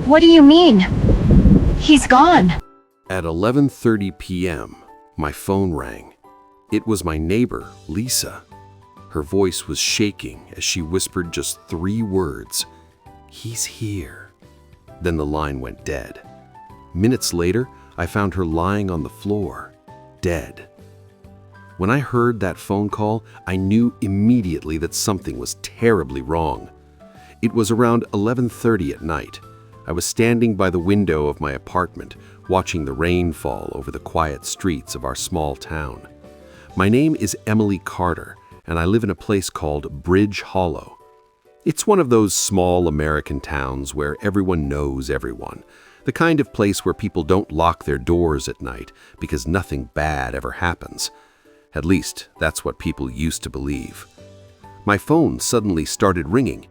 What do you mean? He's gone. At 11:30 p.m., my phone rang. It was my neighbor, Lisa. Her voice was shaking as she whispered just 3 words, "He's here." Then the line went dead. Minutes later, I found her lying on the floor, dead. When I heard that phone call, I knew immediately that something was terribly wrong. It was around 11:30 at night. I was standing by the window of my apartment, watching the rain fall over the quiet streets of our small town. My name is Emily Carter, and I live in a place called Bridge Hollow. It's one of those small American towns where everyone knows everyone, the kind of place where people don't lock their doors at night because nothing bad ever happens. At least, that's what people used to believe. My phone suddenly started ringing.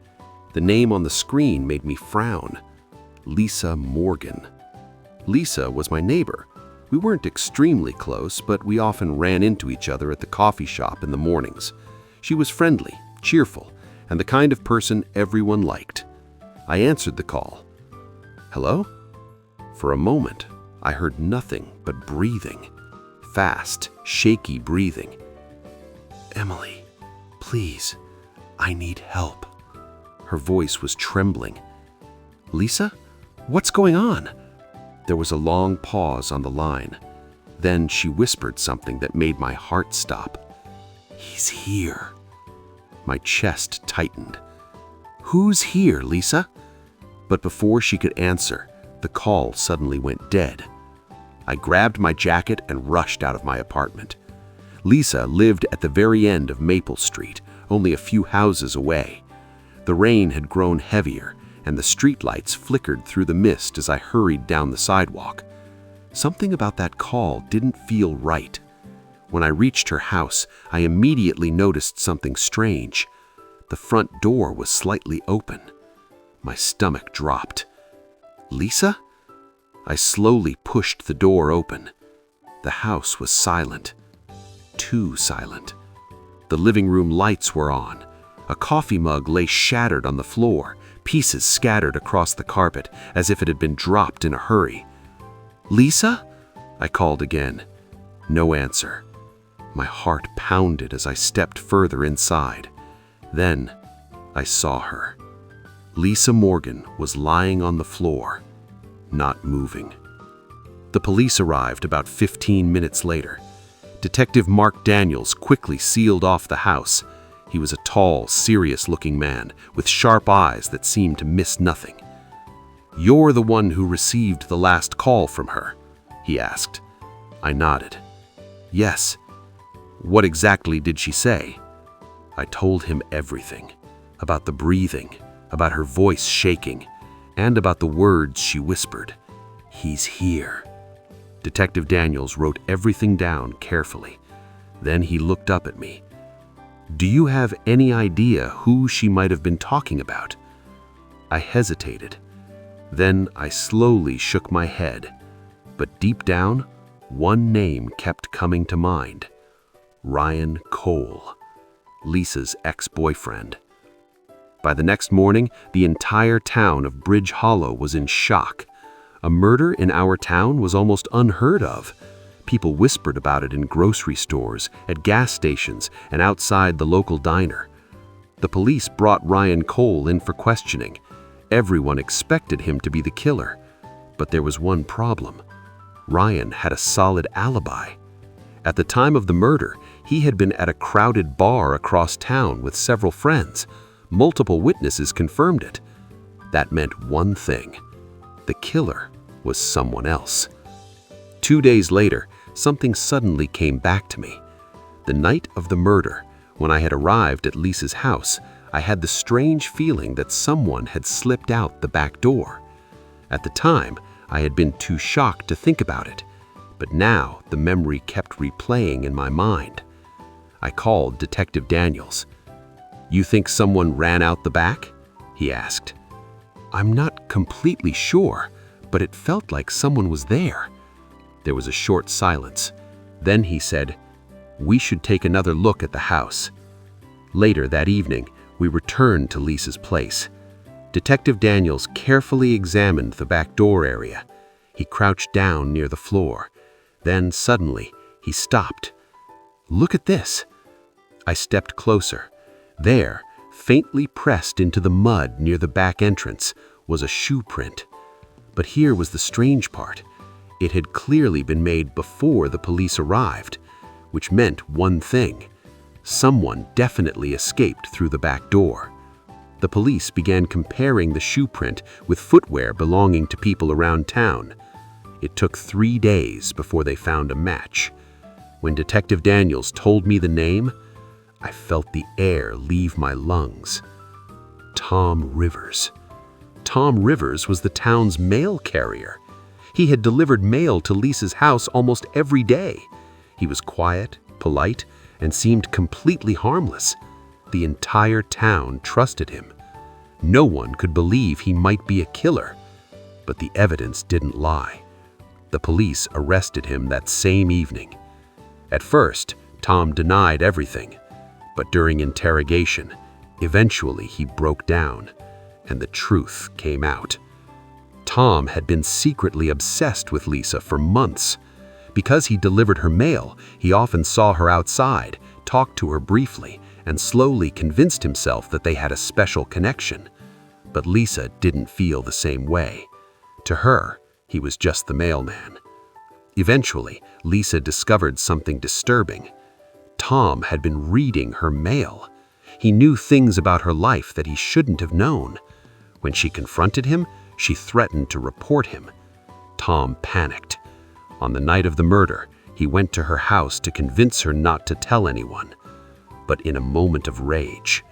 The name on the screen made me frown. Lisa Morgan. Lisa was my neighbor. We weren't extremely close, but we often ran into each other at the coffee shop in the mornings. She was friendly, cheerful, and the kind of person everyone liked. I answered the call. "Hello?" For a moment, I heard nothing but breathing. Fast, shaky breathing. "Emily, please, I need help." Her voice was trembling. "Lisa, what's going on?" There was a long pause on the line. Then she whispered something that made my heart stop. "He's here." My chest tightened. "Who's here, Lisa?" But before she could answer, the call suddenly went dead. I grabbed my jacket and rushed out of my apartment. Lisa lived at the very end of Maple Street, only a few houses away. The rain had grown heavier, and the streetlights flickered through the mist as I hurried down the sidewalk. Something about that call didn't feel right. When I reached her house, I immediately noticed something strange. The front door was slightly open. My stomach dropped. "Lisa?" I slowly pushed the door open. The house was silent. Too silent. The living room lights were on. A coffee mug lay shattered on the floor, pieces scattered across the carpet as if it had been dropped in a hurry. "Lisa?" I called again. No answer. My heart pounded as I stepped further inside. Then I saw her. Lisa Morgan was lying on the floor, not moving. The police arrived about 15 minutes later. Detective Mark Daniels quickly sealed off the house. He was a tall, serious-looking man with sharp eyes that seemed to miss nothing. "You're the one who received the last call from her?" he asked. I nodded. "Yes." "What exactly did she say?" I told him everything. About the breathing, about her voice shaking, and about the words she whispered. "He's here." Detective Daniels wrote everything down carefully. Then he looked up at me. "Do you have any idea who she might have been talking about?" I hesitated. Then I slowly shook my head. But deep down, one name kept coming to mind. Ryan Cole, Lisa's ex-boyfriend. By the next morning, the entire town of Bridge Hollow was in shock. A murder in our town was almost unheard of. People whispered about it in grocery stores, at gas stations, and outside the local diner. The police brought Ryan Cole in for questioning. Everyone expected him to be the killer. But there was one problem. Ryan had a solid alibi. At the time of the murder, he had been at a crowded bar across town with several friends. Multiple witnesses confirmed it. That meant one thing. The killer was someone else. 2 days later, something suddenly came back to me. The night of the murder, when I had arrived at Lisa's house, I had the strange feeling that someone had slipped out the back door. At the time, I had been too shocked to think about it, but now the memory kept replaying in my mind. I called Detective Daniels. "You think someone ran out the back?" he asked. "I'm not completely sure, but it felt like someone was there." There was a short silence. Then he said, "We should take another look at the house." Later that evening, we returned to Lisa's place. Detective Daniels carefully examined the back door area. He crouched down near the floor. Then, suddenly, he stopped. "Look at this." I stepped closer. There, faintly pressed into the mud near the back entrance, was a shoe print. But here was the strange part. It had clearly been made before the police arrived, which meant one thing. Someone definitely escaped through the back door. The police began comparing the shoe print with footwear belonging to people around town. It took 3 days before they found a match. When Detective Daniels told me the name, I felt the air leave my lungs. Tom Rivers. Tom Rivers was the town's mail carrier. He had delivered mail to Lisa's house almost every day. He was quiet, polite, and seemed completely harmless. The entire town trusted him. No one could believe he might be a killer. But the evidence didn't lie. The police arrested him that same evening. At first, Tom denied everything. But during interrogation, eventually he broke down, and the truth came out. Tom had been secretly obsessed with Lisa for months. Because he delivered her mail, he often saw her outside, talked to her briefly, and slowly convinced himself that they had a special connection. But Lisa didn't feel the same way. To her, he was just the mailman. Eventually, Lisa discovered something disturbing. Tom had been reading her mail. He knew things about her life that he shouldn't have known. When she confronted him, she threatened to report him. Tom panicked. On the night of the murder, he went to her house to convince her not to tell anyone. But in a moment of rage,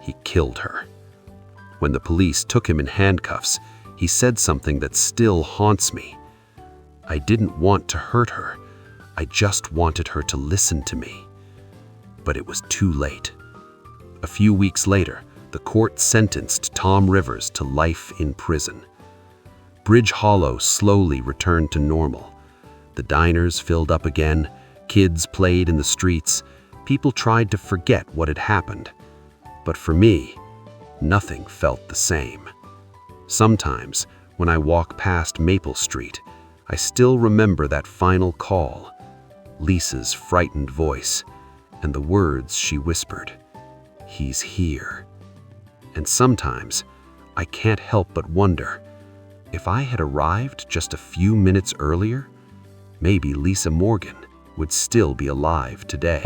he killed her. When the police took him in handcuffs, he said something that still haunts me. "I didn't want to hurt her. I just wanted her to listen to me." But it was too late. A few weeks later, the court sentenced Tom Rivers to life in prison. Bridge Hollow slowly returned to normal. The diners filled up again, kids played in the streets, people tried to forget what had happened. But for me, nothing felt the same. Sometimes, when I walk past Maple Street, I still remember that final call, Lisa's frightened voice, and the words she whispered, "He's here." And sometimes, I can't help but wonder, if I had arrived just a few minutes earlier, maybe Lisa Morgan would still be alive today.